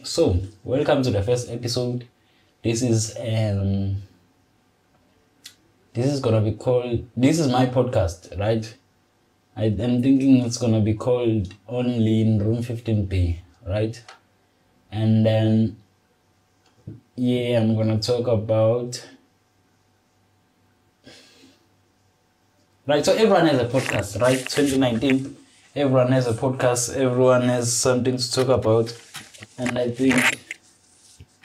So welcome to the first episode. This is gonna be called. This is my podcast, right? I'm thinking it's gonna be called Only in Room 15B, right? And then I'm gonna talk about. Right, so everyone has a podcast, right? 2019, everyone has a podcast, everyone has something to talk about. And I think,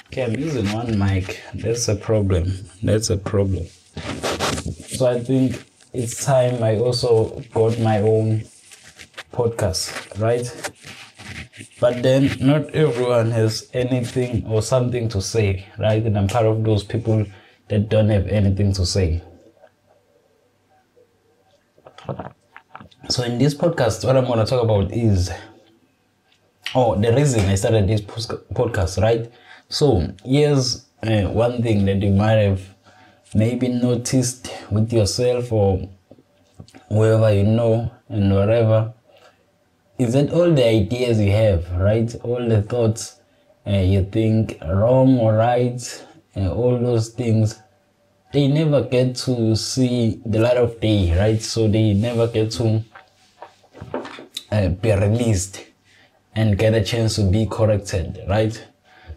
okay, I'm using one mic. That's a problem. So I think it's time I also got my own podcast, right? But then not everyone has anything or something to say, right? And I'm part of those people that don't have anything to say. So in this podcast, what I'm going to talk about is the reason I started this podcast, right? So here's one thing that you might have maybe noticed with yourself or whoever you know and wherever, is that all the ideas you have, right? All the thoughts you think wrong or right, all those things, they never get to see the light of day, right? So they never get to be released and get a chance to be corrected, right?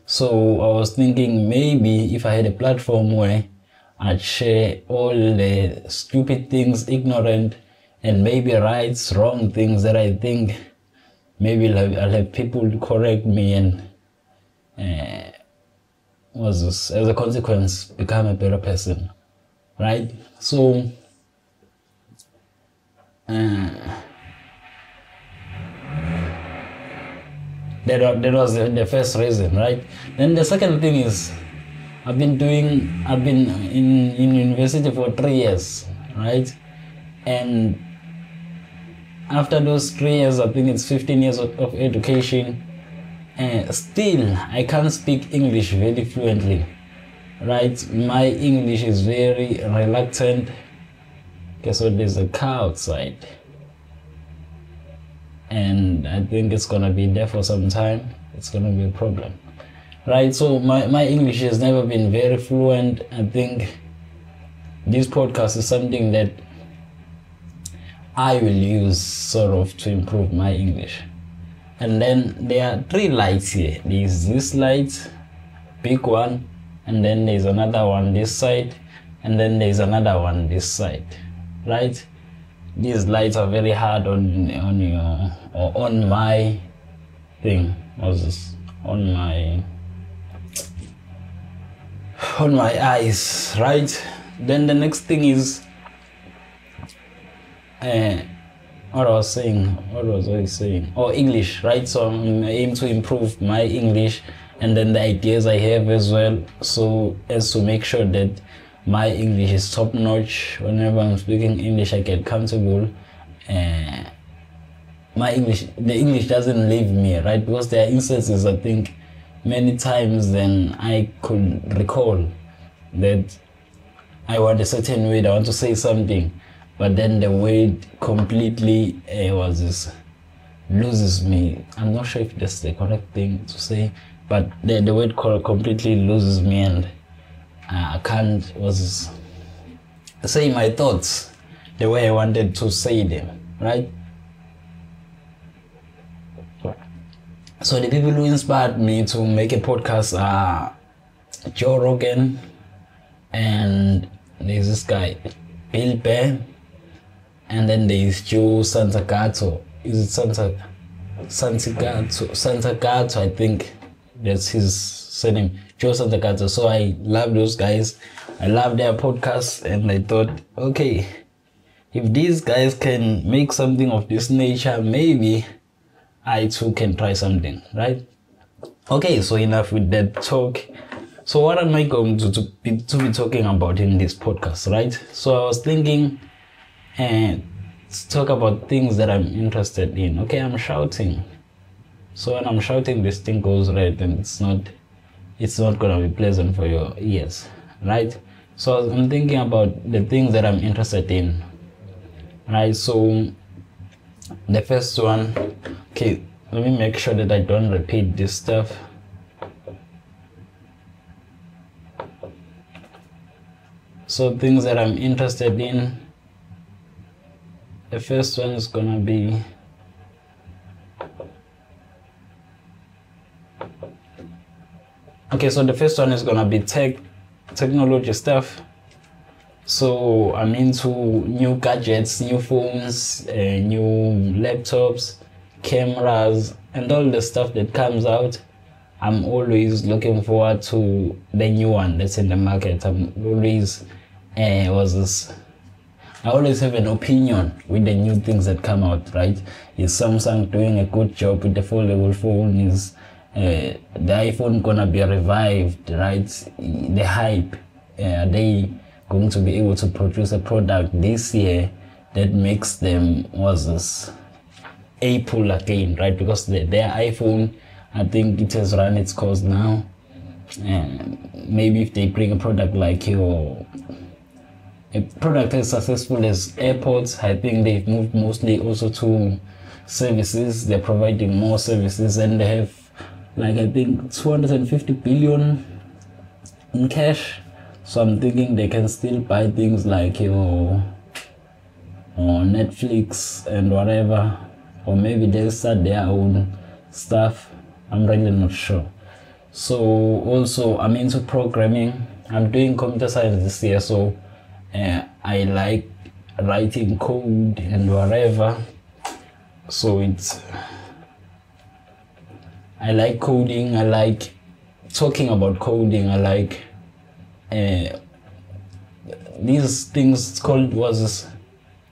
So I was thinking maybe if I had a platform where I'd share all the stupid things, ignorant and maybe wrong things that I think maybe I'll have people correct me and as a consequence become a better person, right? So that was the first reason, right? Then the second thing is I've been in university for 3 years, right? And after those 3 years, I think it's 15 years of education, still I can't speak English very fluently, right? My English is very reluctant. Guess what? There's a car outside, and I think it's gonna be there for some time. It's gonna be a problem, right? So my English has never been very fluent. I think this podcast is something that I will use sort of to improve my English. And then there are 3 lights here. There's this light, big one, and then there's another one this side, and then there's another one this side, right? These lights are very hard on my thing. On my eyes, right? Then the next thing is what was I saying? English, right? So I'm aiming to improve my English and then the ideas I have as well, so as to make sure that my English is top notch. Whenever I'm speaking English, I get comfortable. The English doesn't leave me, right? Because there are instances, I think, many times then I could recall that I want a certain way, I want to say something, but then the word completely loses me. I'm not sure if that's the correct thing to say, but the word completely loses me and I can't say my thoughts the way I wanted to say them, right? So the people who inspired me to make a podcast are Joe Rogan, and there's this guy, Bill Burr, and then there's Joe Santagato. Is it Santagato? I think that's his surname, Joe Santagato. So I love those guys. I love their podcasts, and I thought, okay, if these guys can make something of this nature, maybe I too can try something, right? Okay, so enough with that talk. So what am I going to be talking about in this podcast, right? So I was thinking to talk about things that I'm interested in. Okay, I'm shouting. So when I'm shouting, this thing goes red, and it's not gonna be pleasant for your ears, right? So I'm thinking about the things that I'm interested in, right? So the first one, okay, let me make sure that I don't repeat this stuff. So things that I'm interested in, the first one is gonna be okay, so the first one is gonna be technology stuff. So I'm into new gadgets, new phones, new laptops, cameras, and all the stuff that comes out. I'm always looking forward to the new one that's in the market. I'm always I always have an opinion with the new things that come out, right? Is Samsung doing a good job with the foldable phone? Is the iPhone gonna be revived, right? The hype, are they going to be able to produce a product this year that makes them Apple again, right? Because their iPhone, I think it has run its course now. And maybe if they bring a product like a product as successful as AirPods, I think they've moved mostly also to services. They're providing more services, and they have like I think 250 billion in cash. So I'm thinking they can still buy things like Netflix and whatever, or maybe they'll start their own stuff. I'm really not sure. So also I'm into programming. I'm doing computer science this year, so I like writing code and whatever. So I like coding. I like talking about coding. I like these things called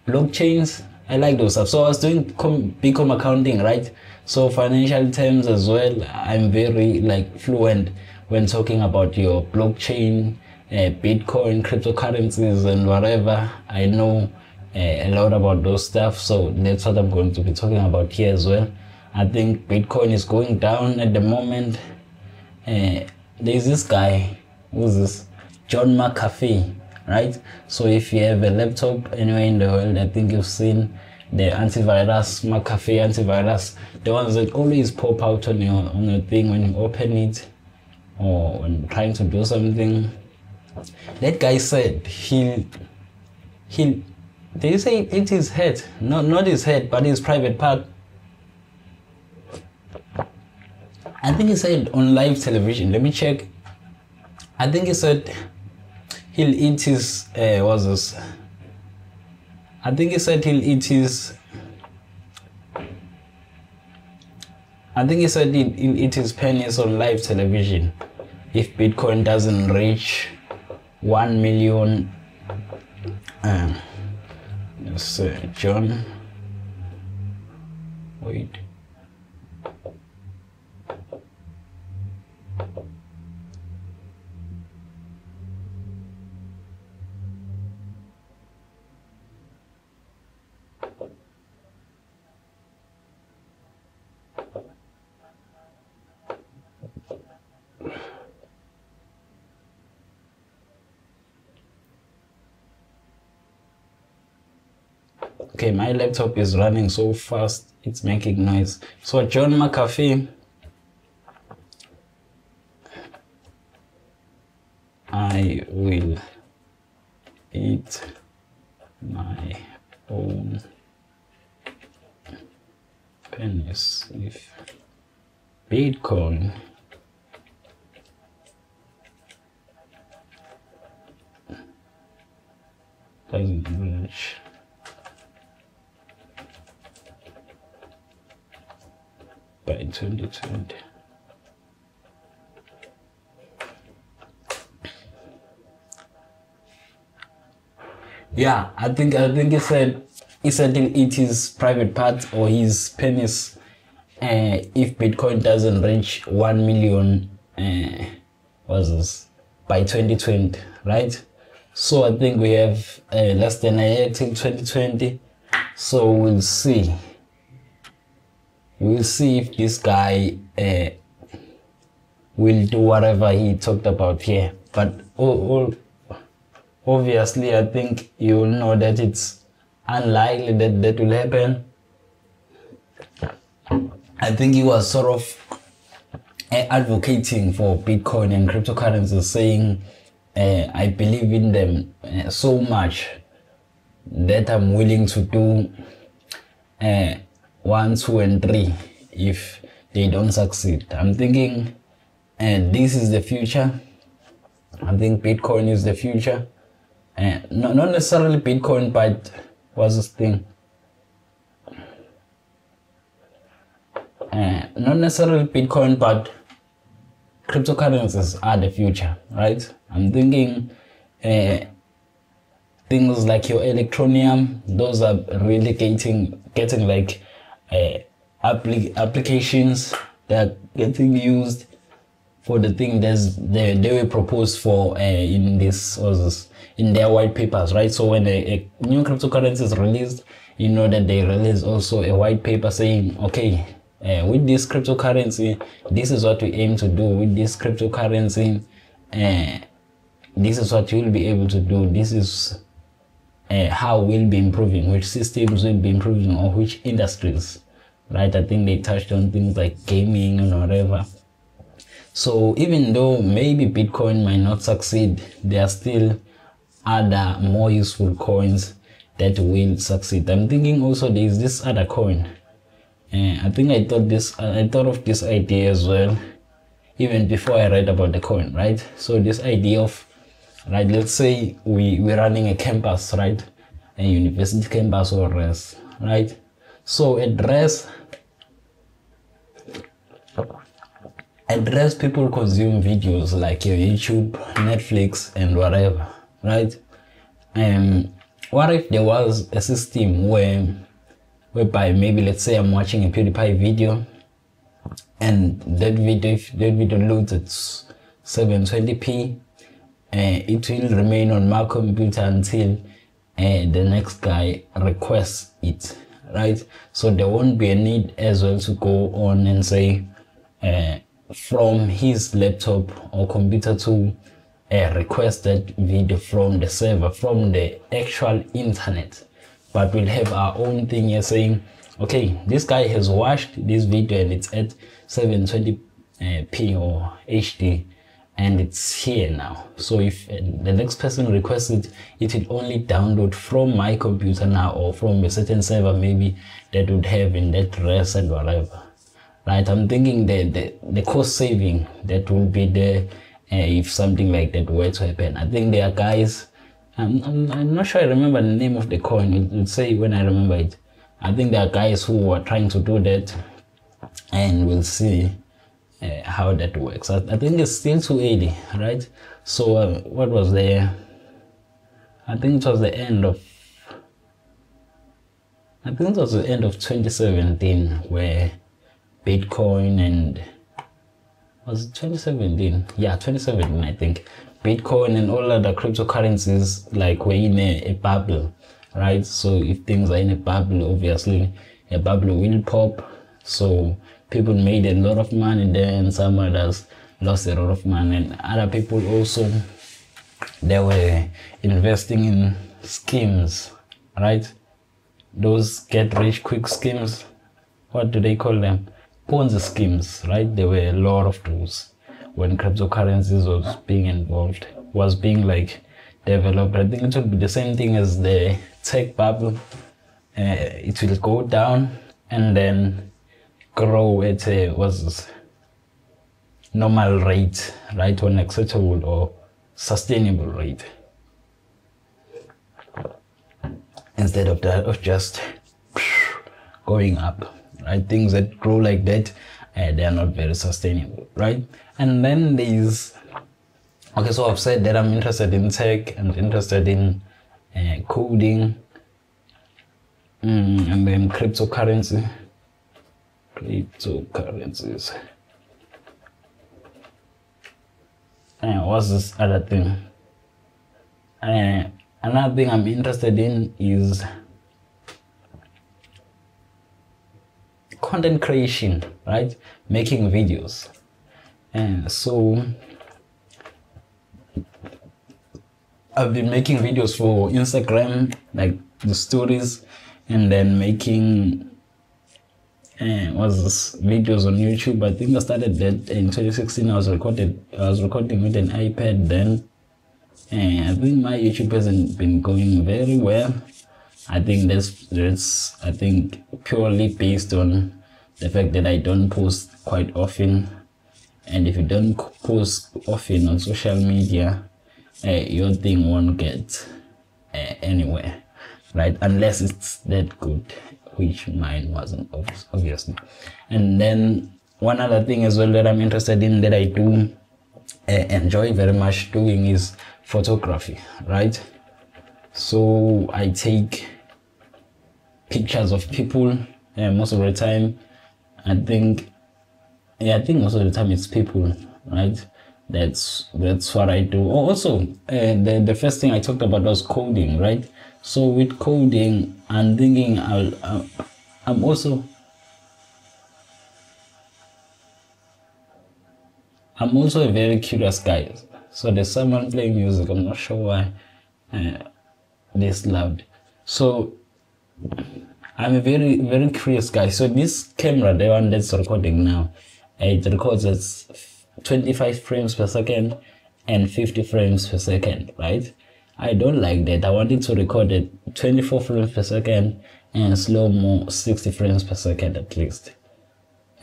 blockchains. I like those stuff. So I was doing BCom accounting, right? So financial terms as well. I'm very fluent when talking about your blockchain, Bitcoin, cryptocurrencies, and whatever. I know a lot about those stuff. So that's what I'm going to be talking about here as well. I think Bitcoin is going down at the moment. There's this guy, who's this? John McAfee, right? So if you have a laptop anywhere in the world, I think you've seen the antivirus, McAfee antivirus, the ones that always pop out on your thing when you open it or when trying to do something. That guy said they say it's his head, not his head, but his private part. I think he said on live television. Let me check. I think he said he'll eat his I think he said he'll eat his penis on live television if Bitcoin doesn't reach 1 million. John, wait. Okay, my laptop is running so fast, it's making noise. So John McAfee, I will eat my own penis if Bitcoin doesn't reach by 2020. Yeah, I think he said he'll eat his private part or his penis if Bitcoin doesn't reach 1 million by 2020, right? So I think we have less than a year till 2020. So we'll see. We'll see if this guy will do whatever he talked about here. But obviously, I think you will know that it's unlikely that will happen. I think he was sort of advocating for Bitcoin and cryptocurrencies, saying I believe in them so much that I'm willing to do 1, 2, and 3 if they don't succeed. I'm thinking this is the future. I think Bitcoin is the future. Not necessarily Bitcoin, but what's this thing? Not necessarily Bitcoin, but cryptocurrencies are the future, right? I'm thinking things like your Electroneum, those are really getting like applications that are getting used for the thing they were proposed for in their white papers, right? So when a new cryptocurrency is released, you know that they release also a white paper saying, okay, with this cryptocurrency, this is what we aim to do. With this cryptocurrency, this is what you'll be able to do. This is how we'll be improving, which systems will be improving, or which industries, right? I think they touched on things like gaming and whatever. So even though maybe Bitcoin might not succeed, there are still other more useful coins that will succeed. I'm thinking also there's this other coin. I think I thought of this idea as well, even before I read about the coin, right? So this idea of, right, let's say we're running a campus, right? A university campus or RES, right? So at RES, people consume videos like your YouTube, Netflix, and whatever, right? What if there was a system whereby maybe, let's say I'm watching a PewDiePie video, and that video loads at 720p, it will remain on my computer until the next guy requests it, right? So there won't be a need as well to go on and say from his laptop or computer to request that video from the server, from the actual internet. But we'll have our own thing here saying, okay, this guy has watched this video and it's at 720p or HD, and it's here now. So if the next person requests it, it will only download from my computer now, or from a certain server maybe that would have in that RES and whatever, right? I'm thinking the cost saving that will be there if something like that were to happen. I think there are guys, I'm not sure I remember the name of the coin. It will say when I remember it. I think there are guys who are trying to do that, and we'll see how that works. I think it's still too early, right? So what was there? I think it was the end of 2017 where Bitcoin and, was it 2017? Yeah, 2017, I think. Bitcoin and all other cryptocurrencies like were in a bubble, right? So if things are in a bubble, obviously a bubble will pop. So people made a lot of money there, and some others lost a lot of money. And other people also, they were investing in schemes, right? Those get rich quick schemes. What do they call them? Ponzi schemes, right? There were a lot of those when cryptocurrencies was being like developed. I think it will be the same thing as the tech bubble. It will go down and then grow at a normal rate, right? Or an acceptable or sustainable rate, instead of that of just going up, right? Things that grow like that, they are not very sustainable, right? And then there's, okay, so I've said that I'm interested in tech and interested in coding, and then cryptocurrencies. What's this other thing? Another thing I'm interested in is content creation, right? Making videos. And so I've been making videos for Instagram, like the stories, and then making videos on YouTube. I think I started that in 2016. I was recording with an iPad then, I think my YouTube hasn't been going very well. I think that's I think purely based on the fact that I don't post quite often. And if you don't post often on social media, your thing won't get anywhere, right? Unless it's that good, which mine wasn't, obviously. And then one other thing as well that I'm interested in, that I do enjoy very much doing, is photography, right? So I take pictures of people, most of the time. I think most of the time it's people, right? That's what I do. Oh, also, the first thing I talked about was coding, right? So with coding, I'm thinking I'm also a very curious guy. So there's someone playing music. I'm not sure why this loud. So I'm a very, very curious guy. So this camera, the one that's recording now, it records at 25 frames per second and 50 frames per second, right? I don't like that. I want it to record at 24 frames per second and slow-mo 60 frames per second at least.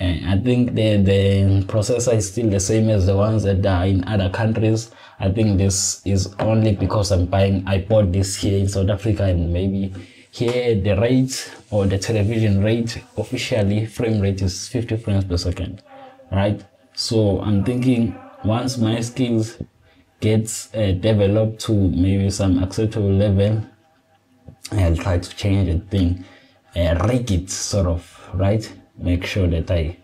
And I think the processor is still the same as the ones that are in other countries. I think this is only because I bought this here in South Africa, and maybe here the rate, or the television rate, officially frame rate is 50 frames per second, right? So I'm thinking once my skills gets developed to maybe some acceptable level, I'll try to change the thing, rig it sort of, right? Make sure that I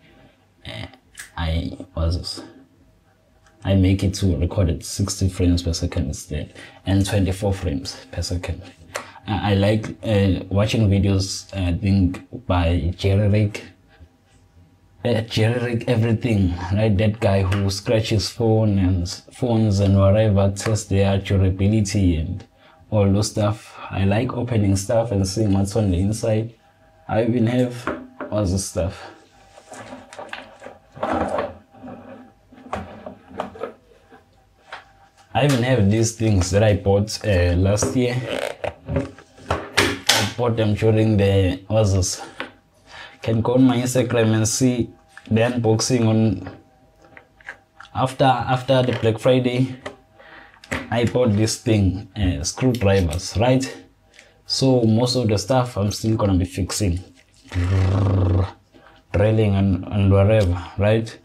make it to record at 60 frames per second instead, and 24 frames per second. I like watching videos, I think, by Jerry Rig everything, right? That guy who scratches phones and whatever, tests their durability and all those stuff. I like opening stuff and seeing what's on the inside. I even have all this stuff. I even have these things that I bought last year. I bought them during the can go on my Instagram and see the unboxing on after the Black Friday. I bought this thing, screwdrivers, right? So most of the stuff I'm still gonna be fixing, drilling and whatever, right?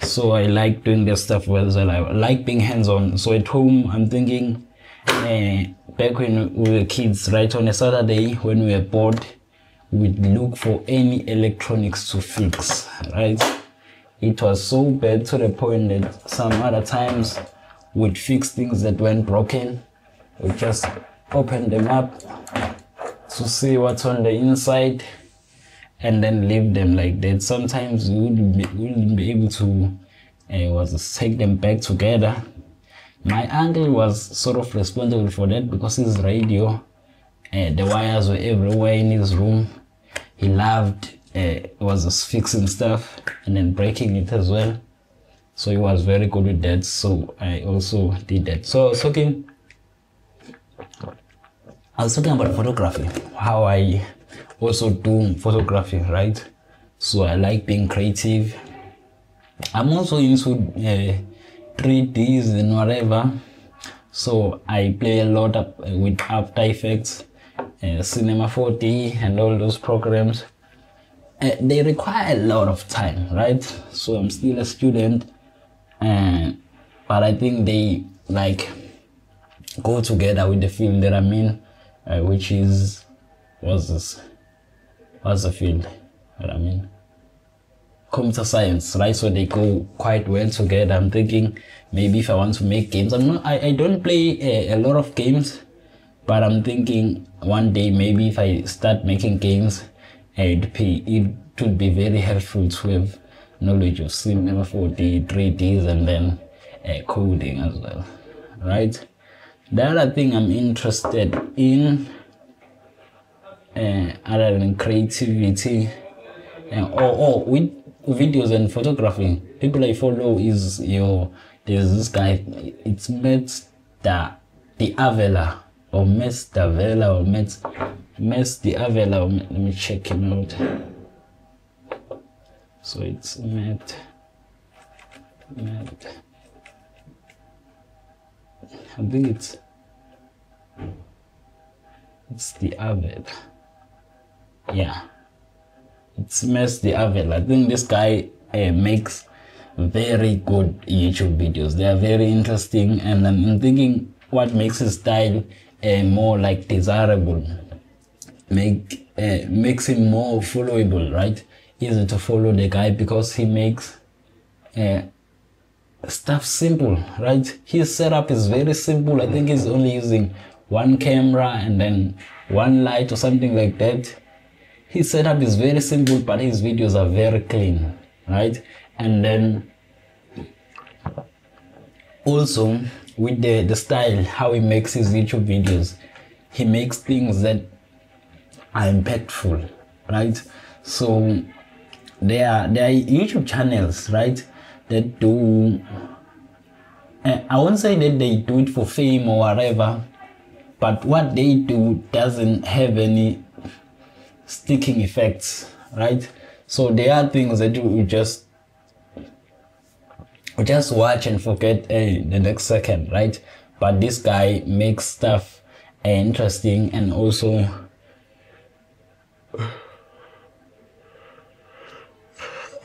So I like doing this stuff well. I like being hands-on. So at home, I'm thinking, back when we were kids, right, on a Saturday when we were bored, we'd look for any electronics to fix, right? It was so bad to the point that some other times we'd fix things that went broken. We just open them up to see what's on the inside and then leave them like that. Sometimes we wouldn't be able to take them back together. My uncle was sort of responsible for that because his radio, the wires were everywhere in his room. He loved was fixing stuff and then breaking it as well. So he was very good with that. So I also did that. So I was talking about photography, how I also do photography, right? So I like being creative. I'm also into 3Ds and whatever. So I play a lot with After Effects, Cinema 4D and all those programs. They require a lot of time, right? So I'm still a student, but I think they like go together with the field that I'm in, which is, what's the field that I'm in? Computer science, right? So they go quite well together. I'm thinking maybe if I want to make games, I don't play a lot of games, but I'm thinking one day maybe if I start making games, it would be very helpful to have knowledge of Cinema 4D, 3Ds, and then coding as well, right? The other thing I'm interested in, other than creativity, with videos and photography, people I follow there's this guy, it's Matt D'Avella or Mess D'Avella or Mess D'Avella. Let me check him out. So it's Matt. I think it's D'Avella. Yeah, it's Mess D'Avella. I think this guy makes very good YouTube videos. They are very interesting, and I'm thinking what makes his style more like desirable, makes him more followable, right? Easy to follow the guy because he makes stuff simple, right? His setup is very simple. I think he's only using one camera and then one light or something like that. His setup is very simple, but his videos are very clean, right? And then also with the style, how he makes his YouTube videos, he makes things that are impactful, right? So there are YouTube channels, right, that do, I won't say that they do it for fame or whatever, but what they do doesn't have any sticking effects, right? So there are things that you just watch and forget the next second, right? But this guy makes stuff interesting, and also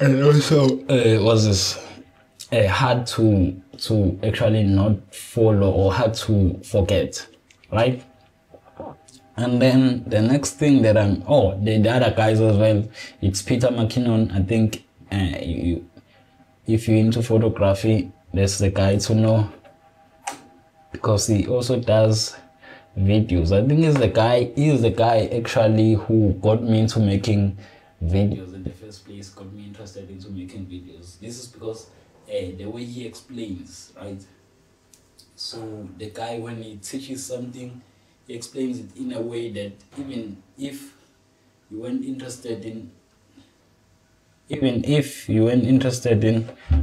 was this hard to actually not follow or hard to forget, right? And then the next thing that the other guys as well, it's Peter McKinnon. I think if you're into photography, that's the guy to know, because he also does videos. I think he's the guy actually who got me into making videos in the first place, got me interested into making videos. This is because the way he explains, right? So the guy, when he teaches something, he explains it in a way that even if you weren't interested in,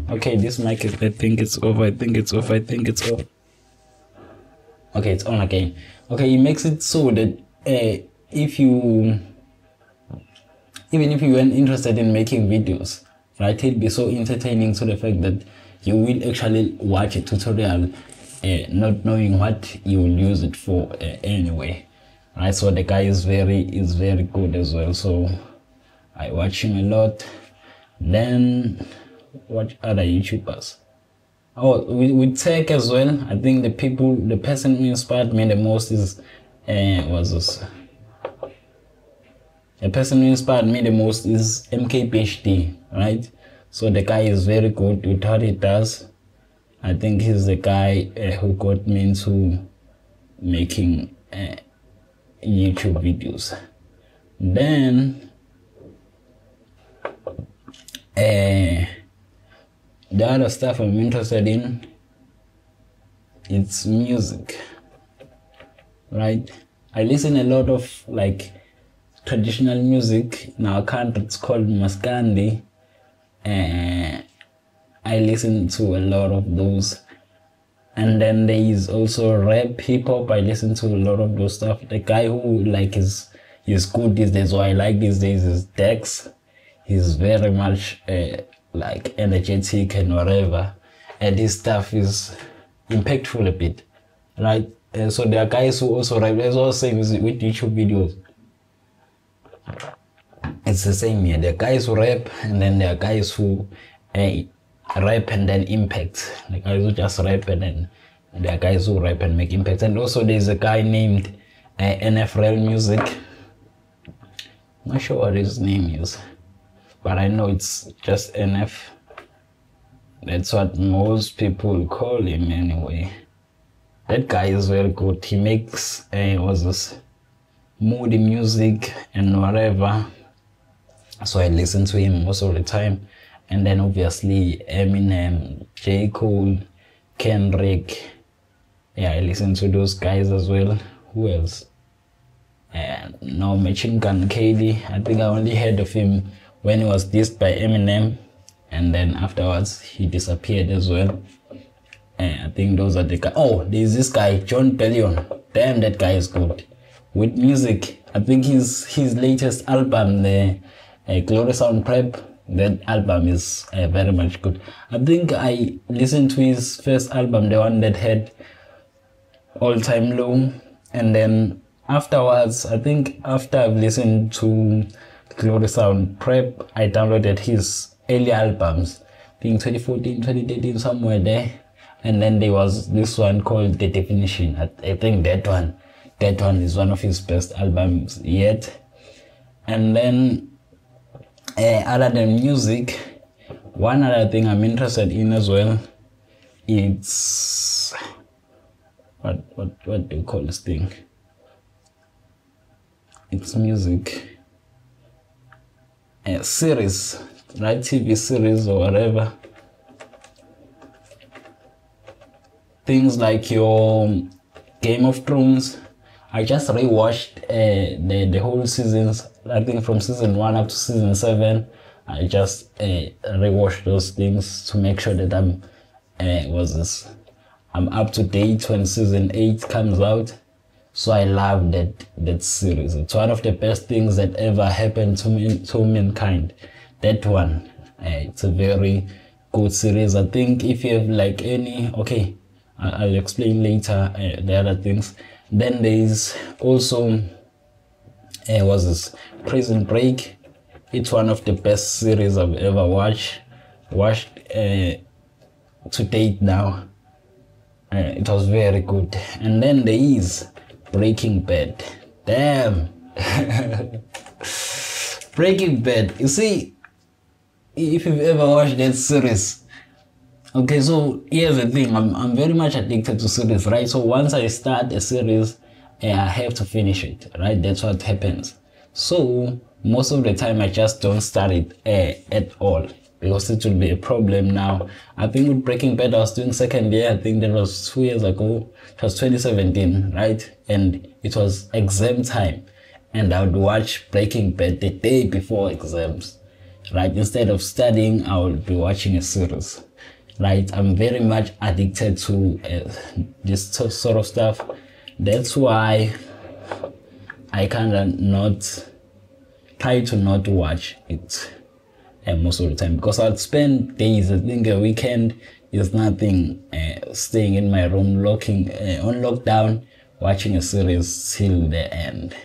okay, this mic is, I think it's off. Okay, it's on again. Okay, he makes it so that even if you weren't interested in making videos, right, it'd be so entertaining to the fact that you will actually watch a tutorial not knowing what you will use it for anyway, right? So the guy is very good as well, so I watch him a lot. Then watch other YouTubers. With tech as well, I think the person who inspired me the most is the person who inspired me the most is MKBHD, right? So the guy is very good with what he does. I think he's the guy who got me into making YouTube videos. Then the other stuff I'm interested in, it's music, right? I listen a lot of like traditional music in our country. It's called Maskandi. I listen to a lot of those. And then there is also rap, hip hop. I listen to a lot of those stuff. The guy who like is good these days, or I like these days, is Dex. He's very much like energetic and whatever, and his stuff is impactful a bit, right? And so there are guys who also rap. There's also same with YouTube videos. It's the same here. There are guys who rap, and then there are guys who rap and then impact. The guys who just rap, and then there are guys who rap and make impact. And also there's a guy named NFL Music. I'm not sure what his name is, but I know it's just NF. That's what most people call him anyway. That guy is very good. He makes moody music and whatever. So I listen to him most of the time. And then obviously Eminem, J. Cole, Kendrick. Yeah, I listen to those guys as well. Who else? No, Machine Gun Kelly. I think I only heard of him when he was dissed by Eminem, and then afterwards he disappeared as well. I think those are the guys. Oh, there's this guy, Jon Bellion. Damn, that guy is good. With music, I think his latest album, the Glory Sound Prep, that album is very much good. I think I listened to his first album, the one that had All Time Low, and then afterwards, I think after I've listened to Glory Sound Prep, I downloaded his early albums, I think 2014, 2013, somewhere there. And then there was this one called The Definition. I think that one is one of his best albums yet. And then other than music, one other thing I'm interested in as well, it's what do you call this thing? It's music. Series, right? TV series or whatever. Things like your Game of Thrones. I just rewatched the whole seasons. I think from season 1 up to season 7. I just rewatched those things to make sure that I'm up to date when season 8 comes out. So I love that series. It's one of the best things that ever happened to mankind. That one, it's a very good series. I think if you have like any, okay, I'll explain later the other things. Then there is also Prison Break. It's one of the best series I've ever watched to date now. It was very good. And then there is Breaking Bad. Damn. Breaking Bad. You see, if you've ever watched that series. Okay, so here's the thing. I'm very much addicted to series, right? So once I start a series, I have to finish it, right? That's what happens. So most of the time, I just don't start it at all, because it will be a problem now. I think with Breaking Bad, I was doing second year. I think that was 2 years ago. It was 2017, right? And it was exam time. And I would watch Breaking Bad the day before exams, right? Instead of studying, I would be watching a series, right? I'm very much addicted to this sort of stuff. That's why I kind of try to not watch it most of the time, because I'd spend days, I think a weekend is nothing, staying in my room, on lockdown, watching a series till the end.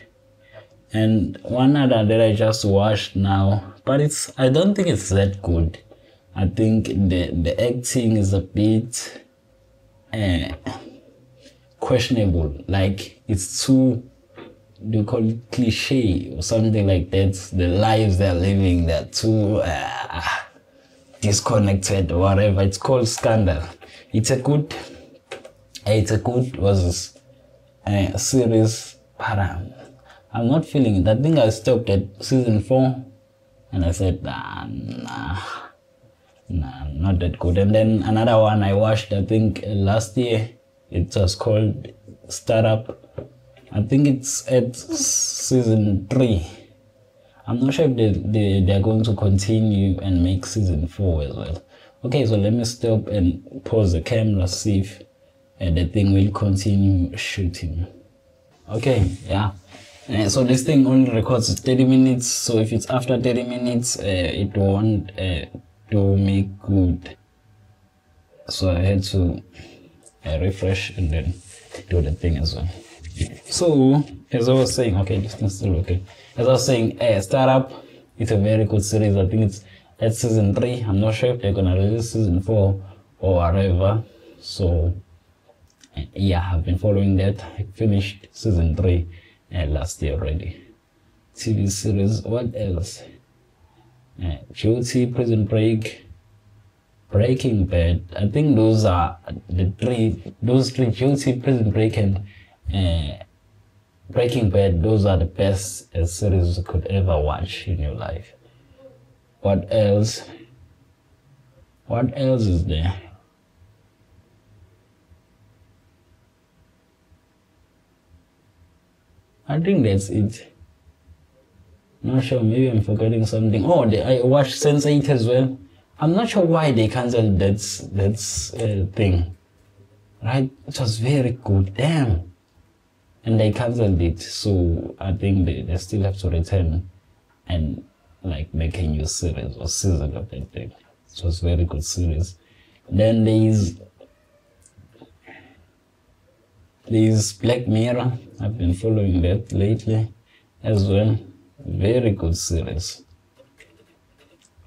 And one other that I just watched now, but I don't think it's that good. I think the acting is a bit questionable. Like, it's too, do you call it cliche or something like that? The lives they're living, they're too disconnected or whatever. It's called Scandal. It's a good series, but I'm not feeling it. I think I stopped at season 4 and I said, nah, not that good. And then another one I watched, I think last year, it was called Startup. I think it's at season 3. I'm not sure if they're going to continue and make season 4 as well. Okay, so let me stop and pause the camera, see if the thing will continue shooting. Okay, yeah. So this thing only records 30 minutes. So if it's after 30 minutes, it won't do me good. So I had to refresh and then do the thing as well. So as I was saying, okay, this thing's still okay. As I was saying, Startup, it's a very good series. I think it's at season 3. I'm not sure if they're gonna release season 4 or whatever. So yeah, I've been following that. I finished season 3 last year already. TV series, what else? Guilty, Prison Break, Breaking Bad. I think those are those three, Guilty, Prison Break, and Breaking Bad. Those are the best series you could ever watch in your life. What else? What else is there? I think that's it. Not sure, maybe I'm forgetting something. Oh, I watched Sense8 as well. I'm not sure why they cancelled that thing. right? It was very good, damn. And they cancelled it, so I think they still have to return and like make a new series or season of that thing. It was very good series. Then there's Black Mirror. I've been following that lately as well. Very good series.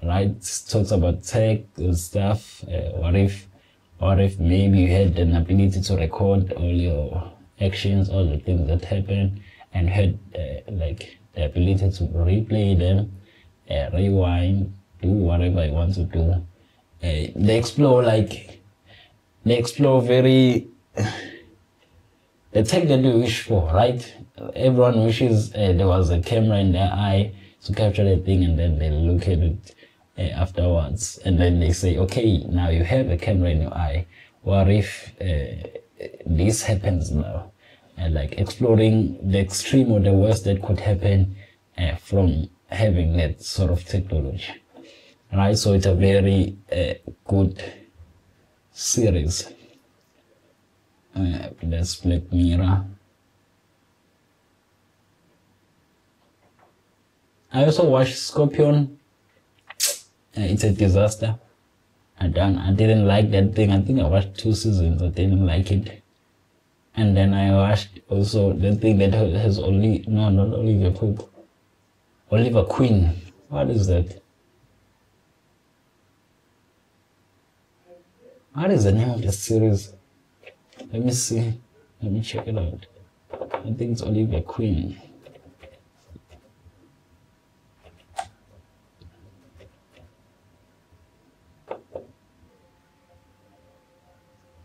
Right? It talks about tech and stuff. What if maybe you had an ability to record all your actions, all the things that happen, and had like the ability to replay them, rewind, do whatever you want to do. They explore very the tech that you wish for, right? Everyone wishes there was a camera in their eye to capture the thing, and then they look at it afterwards, and then they say, okay, now you have a camera in your eye. What if this happens now? And like exploring the extreme or the worst that could happen from having that sort of technology, right? So it's a very good series. That's Black Mirror. I also watched Scorpion. It's a disaster. I didn't like that thing. I think I watched 2 seasons. I didn't like it. And then I watched also the thing that has not Olivia Pope. Oliver Queen. What is that? What is the name of the series? Let me see. Let me check it out. I think it's Olivia Queen.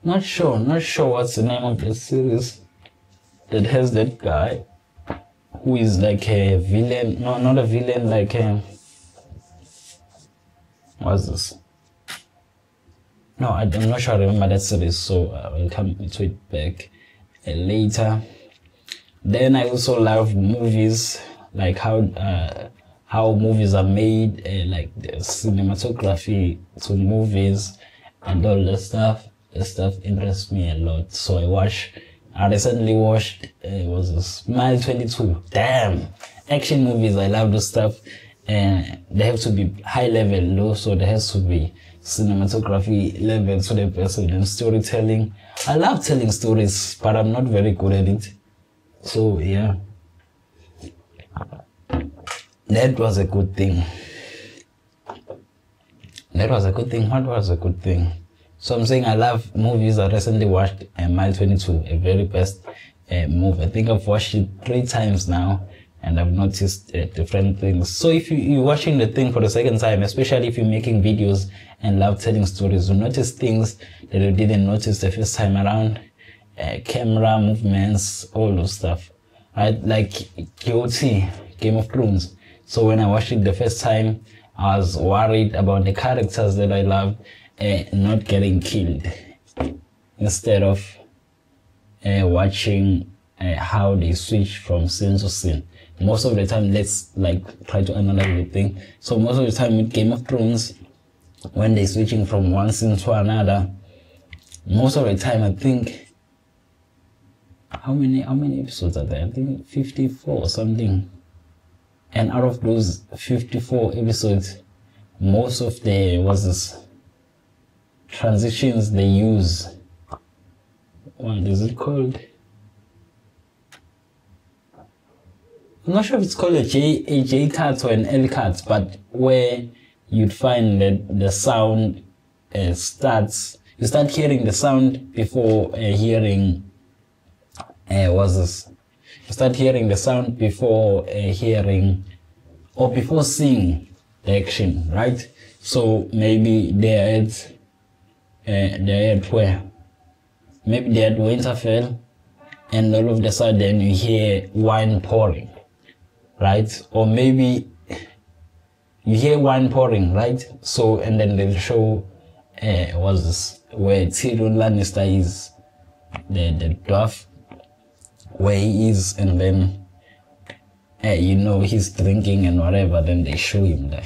Not sure what's the name of the series that has that guy who is like a villain. No, not a villain, like what's this? No, I'm not sure I remember that series, so I'll come to it back later. Then I also love movies, like how movies are made, like the cinematography to movies and all that stuff. That stuff interests me a lot. So I recently watched, was this Mile 22. Damn! Action movies, I love this stuff. And they have to be high level though, so there has to be cinematography level to the person, and storytelling. I love telling stories, but I'm not very good at it. So yeah. That was a good thing. What was a good thing? So I'm saying I love movies. I recently watched Mile 22, a very best movie. I think I've watched it 3 times now, and I've noticed different things. So if you're watching the thing for the second time, especially if you're making videos and love telling stories, you notice things that you didn't notice the first time around. Camera movements, all those stuff. Right? Like GOT, Game of Thrones. So when I watched it the first time, I was worried about the characters that I loved not getting killed, instead of watching how they switch from scene to scene. Most of the time, let's like try to analyze the thing. So most of the time with Game of Thrones, when they're switching from one scene to another, most of the time I think, how many episodes are there? I think 54 or something. And out of those 54 episodes, most of the transitions they use, what is it called? I'm not sure if it's called a J cut or an L cut, but where you'd find that the sound starts, you start hearing the sound before hearing, you start hearing the sound before hearing, or before seeing the action, right? So maybe they're at where? Maybe they're at Winterfell, and all of a sudden you hear wine pouring, right? Or maybe you hear wine pouring, right? So, and then they'll show, where Tyrion Lannister is, the dwarf, where he is, and then, he's drinking and whatever, then they show him there,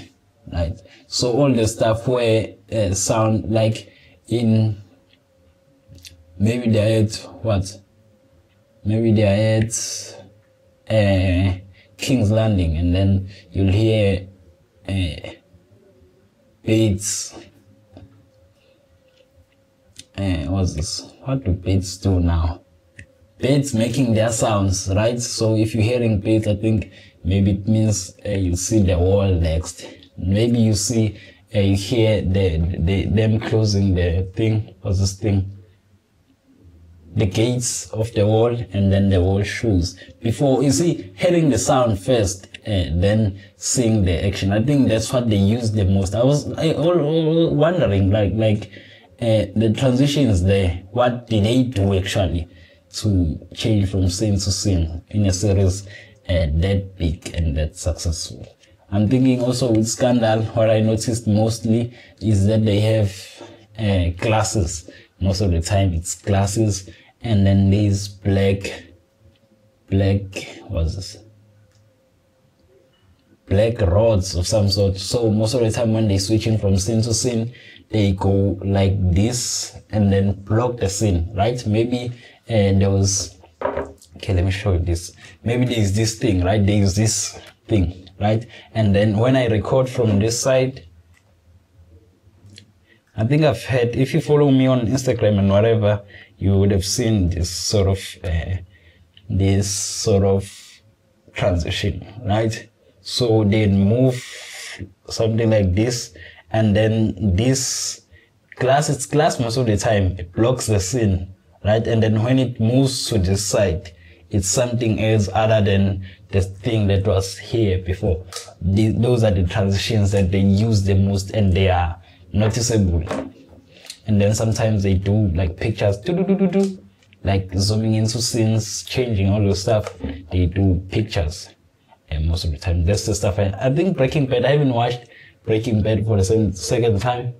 right? So all the stuff where sound, like in maybe they're at what? Maybe they're at King's Landing, and then you'll hear Bates. What's this? What do Bates do now? Bates making their sounds, right? So if you're hearing Bates, I think maybe it means you see the wall next. Maybe you see, you hear them closing the thing. What's this thing? The gates of the wall, and then the wall shoes. Before, you see, hearing the sound first, then seeing the action. I think that's what they use the most. I was wondering, like the transitions there, what did they do actually to change from scene to scene in a series that big and that successful? I'm thinking also with Scandal, what I noticed mostly is that they have glasses. Most of the time it's glasses, and then these black, what's this? Black rods of some sort. So most of the time when they're switching from scene to scene, they go like this and then block the scene, right? Maybe there was, okay, let me show you this. Maybe there's this thing, right? There's this thing, right? And then when I record from this side, I think I've had, if you follow me on Instagram and whatever, you would have seen this sort of transition, right? So they move something like this, and then this glass, it's glass most of the time, it blocks the scene, right? And then when it moves to this side, it's something else other than the thing that was here before. Those are the transitions that they use the most, and they are noticeable. And then sometimes they do like pictures, like zooming into scenes, changing all those stuff. They do pictures, and most of the time that's the stuff. I think Breaking Bad, I haven't watched Breaking Bad for the second time.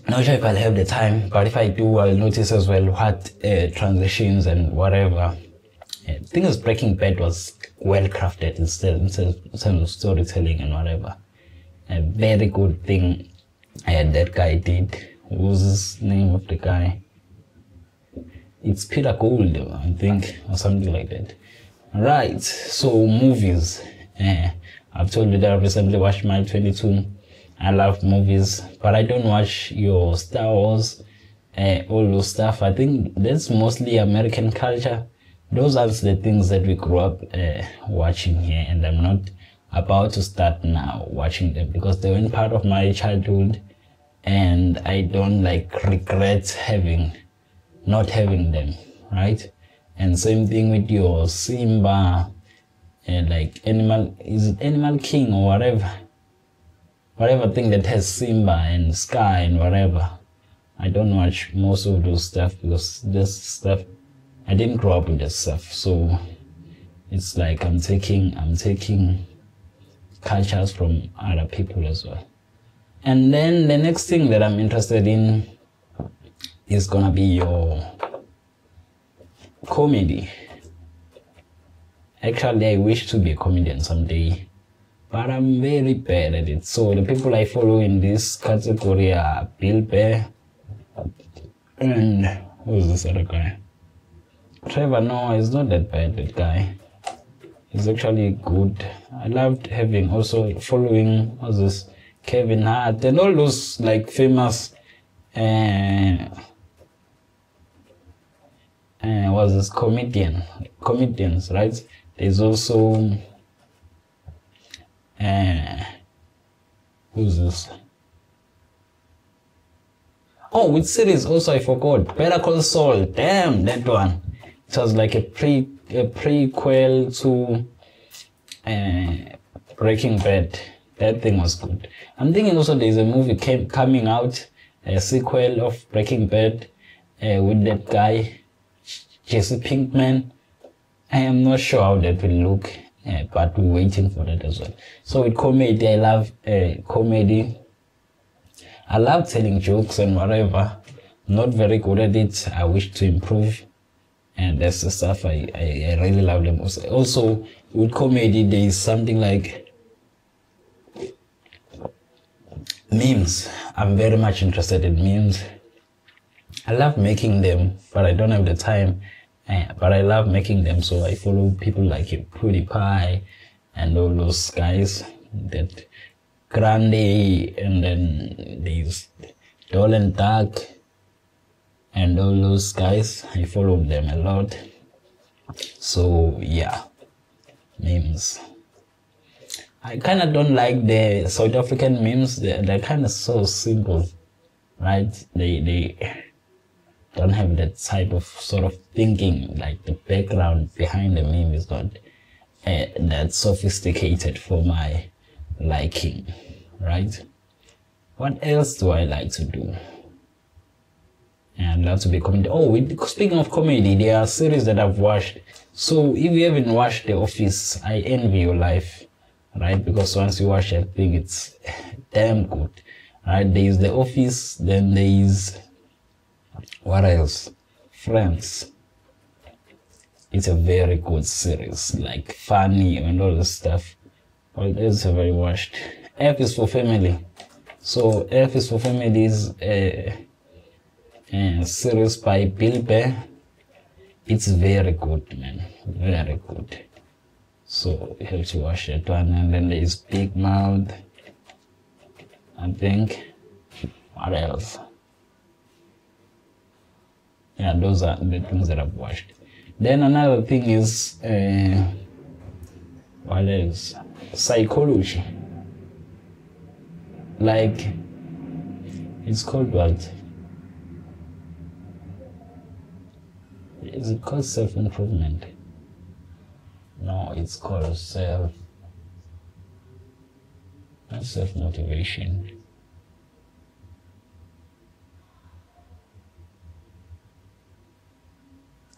Not sure if I'll have the time, but if I do, I'll notice as well what transitions and whatever. The thing is, Breaking Bad was well crafted in terms of storytelling and whatever. A very good thing that guy did. What was the name of the guy? It's Peter Gould, I think, or something like that. Right, so movies. I've told you that I recently watched Mile 22. I love movies, but I don't watch your Star Wars, all those stuff. I think that's mostly American culture. Those are the things that we grew up watching here, and I'm not about to start now watching them because they weren't part of my childhood, and I don't regret not having them, right? And same thing with your Simba, and Animal King or whatever thing that has Simba and Sky and whatever. I don't watch most of those stuff because this stuff, I didn't grow up with this stuff, so it's like I'm taking cultures from other people as well. And then the next thing that I'm interested in is gonna be your comedy. Actually, I wish to be a comedian someday, but I'm very bad at it. So the people I follow in this category are Bill Burr and who's this other guy? Trevor Noah is not that bad, that guy. He's actually good. I loved following, what's this, Kevin Hart and all those famous what's this, comedians, right? There's also who's this? Oh, with series also I forgot. Better Call Saul. Damn, that one. It was like a prequel to Breaking Bad. That thing was good. I'm thinking also there's a movie coming out, a sequel of Breaking Bad with that guy, Jesse Pinkman. I am not sure how that will look, but we're waiting for that as well. So with comedy, I love comedy. I love telling jokes and whatever. Not very good at it. I wish to improve. And that's the stuff I really love the most. Also, with comedy, there is something like memes. I'm very much interested in memes. I love making them, but I don't have the time. But I love making them, so I follow people like PewDiePie and all those guys, that Grande, and then there's Dolan Dark and all those guys. I follow them a lot. So yeah, memes. I kind of don't like the South African memes. They're kind of so simple, right? They don't have that type of sort of thinking. Like the background behind the meme is not that sophisticated for my liking, right? What else do I like to do? And I love to be comedy. Oh, speaking of comedy, there are series that I've watched. So if you haven't watched The Office, I envy your life, right? Because once you watch it, I think it's damn good, right? There is The Office, then there is, what else? Friends. It's a very good series, like funny and all this stuff. What else have I watched? F is for Family. So F is for Family is a series by Bill Burr. It's very good, man. Very good. So you have to watch that one. And then there is Big Mouth, I think. What else? Yeah, those are the things that I've watched. Then another thing is what else? Psychology. Like, it's called what? Is it called self-improvement? No, it's called not self-motivation.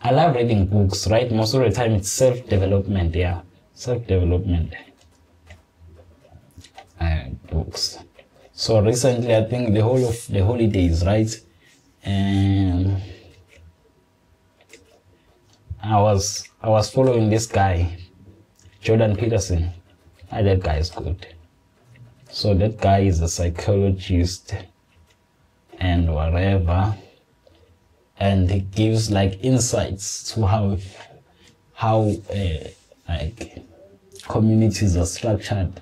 I love reading books, right? Most of the time it's self-development, yeah. Self-development books. So recently, I think the whole of the holidays, right? And I was following this guy, Jordan Peterson. That guy is good. So that guy is a psychologist and whatever, and he gives like insights to how like communities are structured,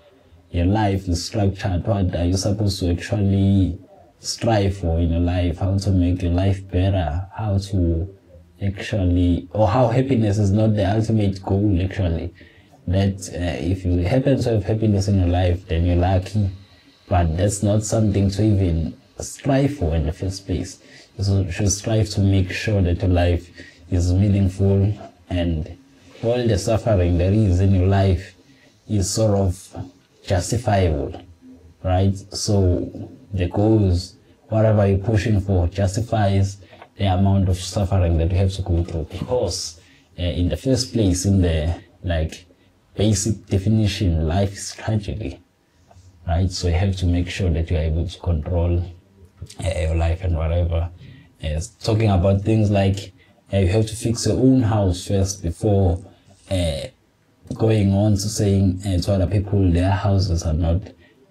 your life is structured, what are you supposed to actually strive for in your life, how to make your life better, how to actually, or how happiness is not the ultimate goal actually. That if you happen to have happiness in your life, then you're lucky, but that's not something to even strive for in the first place. You should strive to make sure that your life is meaningful and all the suffering there is in your life is sort of justifiable, right? So the goals, whatever you're pushing for, justifies the amount of suffering that you have to go through, because in the first place, in the like basic definition, life is tragedy, right? So you have to make sure that you're able to control your life and whatever. Talking about things like you have to fix your own house first before going on to saying to other people their houses are not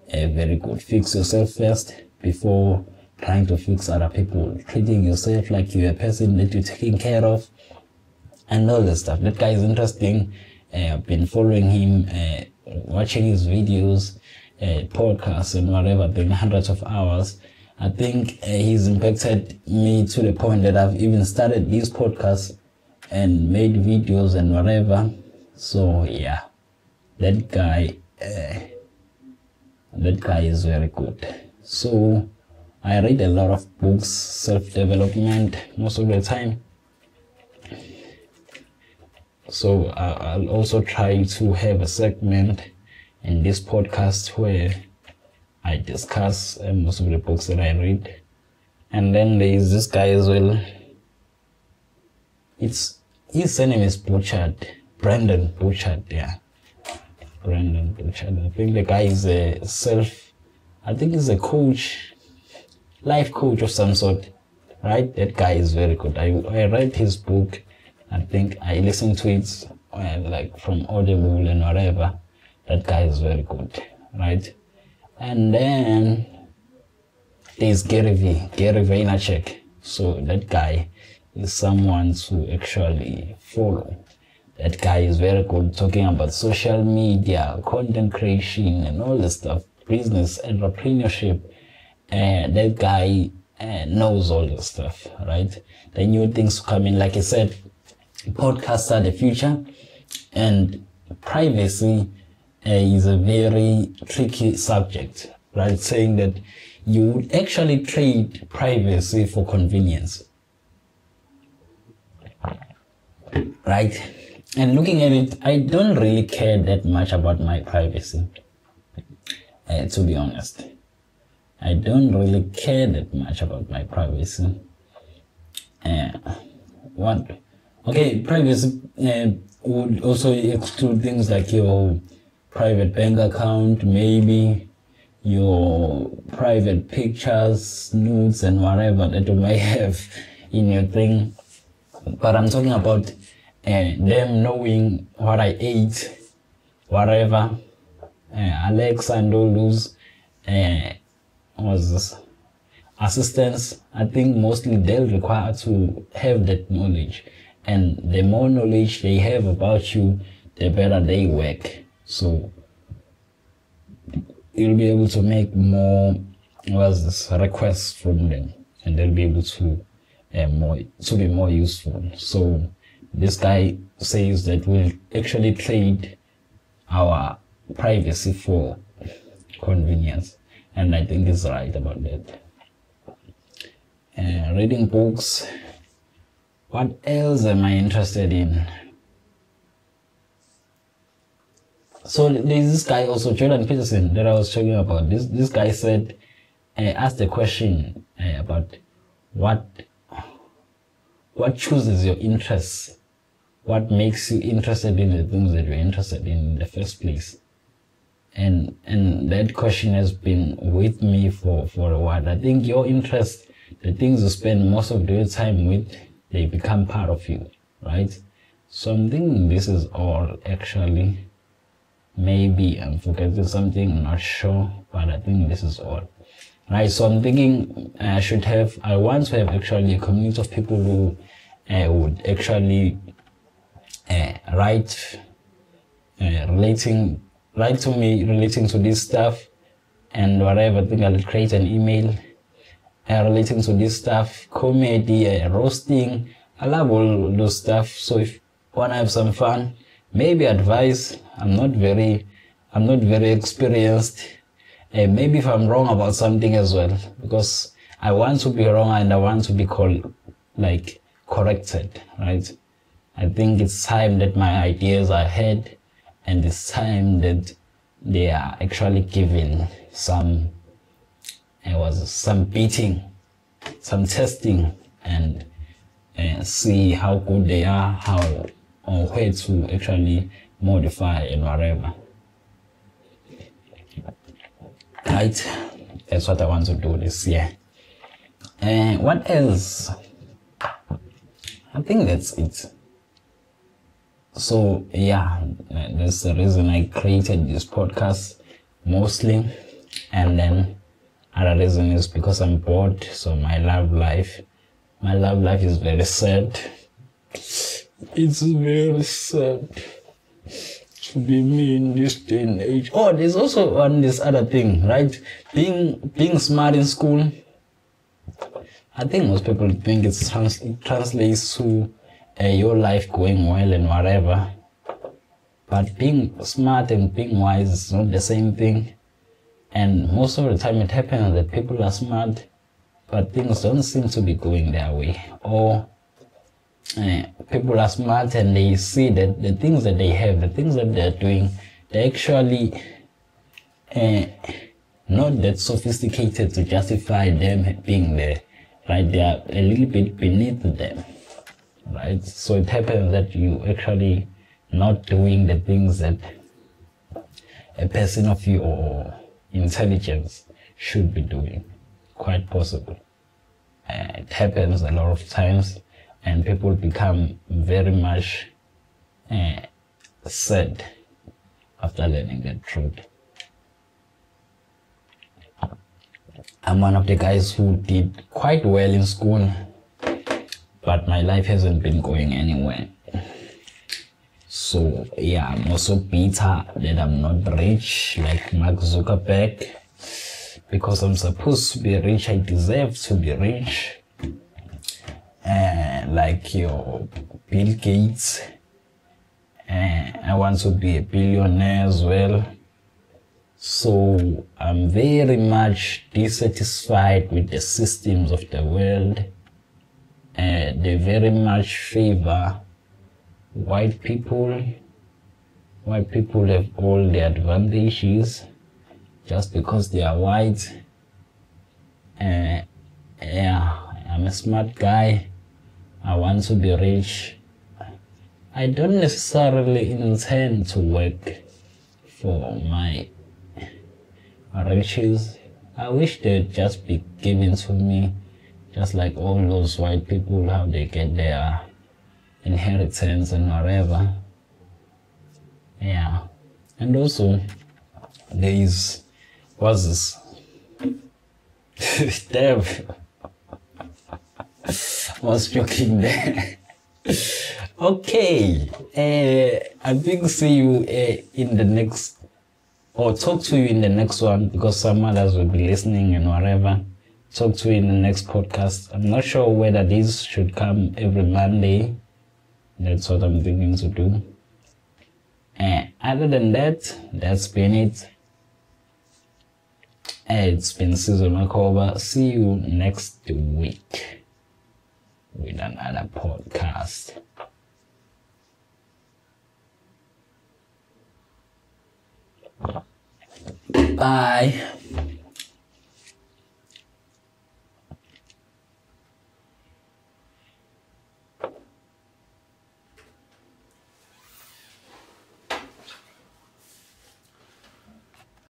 very good. Fix yourself first before trying to fix other people. Treating yourself like you're a person that you're taking care of and all that stuff. That guy is interesting. I've been following him, watching his videos, podcasts and whatever, doing hundreds of hours. I think he's impacted me to the point that I've even started these podcasts and made videos and whatever. So yeah, that guy is very good. So I read a lot of books, self-development most of the time. So I'll also try to have a segment in this podcast where I discuss most of the books that I read. And then there is this guy as well. His surname is Butchard. Brandon Butchard, yeah. Brandon Butchard. I think the guy is I think he's a coach, life coach of some sort, right? That guy is very good. I read his book. I think I listened to it like from Audible and whatever. That guy is very good, right? And then there's Gary Vaynerchuk. So that guy is someone to actually follow. That guy is very good talking about social media, content creation, and all this stuff, business, entrepreneurship. That guy knows all this stuff, right? The new things coming, like I said, podcasts are the future, and privacy is a very tricky subject, right? Saying that you would actually trade privacy for convenience, right? And looking at it, I don't really care that much about my privacy, to be honest. I don't really care that much about my privacy. Privacy would also exclude things like your private bank account, maybe your private pictures, nudes, and whatever that you may have in your thing. But I'm talking about them knowing what I ate, whatever. Alexa and all those assistants, I think mostly they'll require to have that knowledge. And the more knowledge they have about you, the better they work. So you'll be able to make more requests from them, and they'll be able to be more useful. So this guy says that we'll actually trade our privacy for convenience, and I think he's right about that. Reading books. What else am I interested in? So there's this guy also, Jordan Peterson, that I was talking about. This guy said, asked the question about what chooses your interests, what makes you interested in the things that you're interested in the first place. And that question has been with me for a while. I think your interest, the things you spend most of your time with, they become part of you, right? So I'm thinking this is all actually. Maybe I'm forgetting something, I'm not sure, but I think this is all. Right, so I'm thinking I want to have actually a community of people who would actually write to me relating to this stuff and whatever. I think I'll create an email relating to this stuff, comedy, roasting. I love all those stuff. So if you want to have some fun, maybe advice. I'm not very experienced. Maybe if I'm wrong about something as well, because I want to be wrong and I want to be corrected, right? I think it's time that my ideas are heard, and it's time that they are actually given some beating, some testing, and see how good they are, or where to actually modify and whatever. Right? That's what I want to do this year. What else? I think that's it. So yeah, that's the reason I created this podcast mostly. And then other reason is because I'm bored. So my love life is very sad. It's very sad to be me in this day and age. Oh, there's also this other thing, right? Being smart in school. I think most people think it translates to your life going well and whatever. But being smart and being wise is not the same thing. And most of the time it happens that people are smart, but things don't seem to be going their way. Or people are smart and they see that the things that they have, the things that they're doing, they're actually not that sophisticated to justify them being there, right? They are a little bit beneath them, right? So it happens that you actually not doing the things that a person of your intelligence should be doing. Quite possible. It happens a lot of times, and people become very much sad after learning the truth. I'm one of the guys who did quite well in school, but my life hasn't been going anywhere. So yeah, I'm also bitter that I'm not rich like Mark Zuckerberg, because I'm supposed to be rich. I deserve to be rich, like your Bill Gates. I want to be a billionaire as well. So I'm very much dissatisfied with the systems of the world. They very much favor white people. White people have all the advantages just because they are white. Yeah, I'm a smart guy. I want to be rich. I don't necessarily intend to work for my riches. I wish they'd just be given to me, just like all those white people, how they get their inheritance and whatever. Yeah. And also, there is, what's this? Damn. I was joking there. Okay. I think see you in the next, or talk to you in the next one, because some others will be listening and whatever. Talk to you in the next podcast. I'm not sure whether these should come every Monday. That's what I'm thinking to do. Other than that, that's been it. It's been Caesar Makoba. See you next week with another podcast. Bye.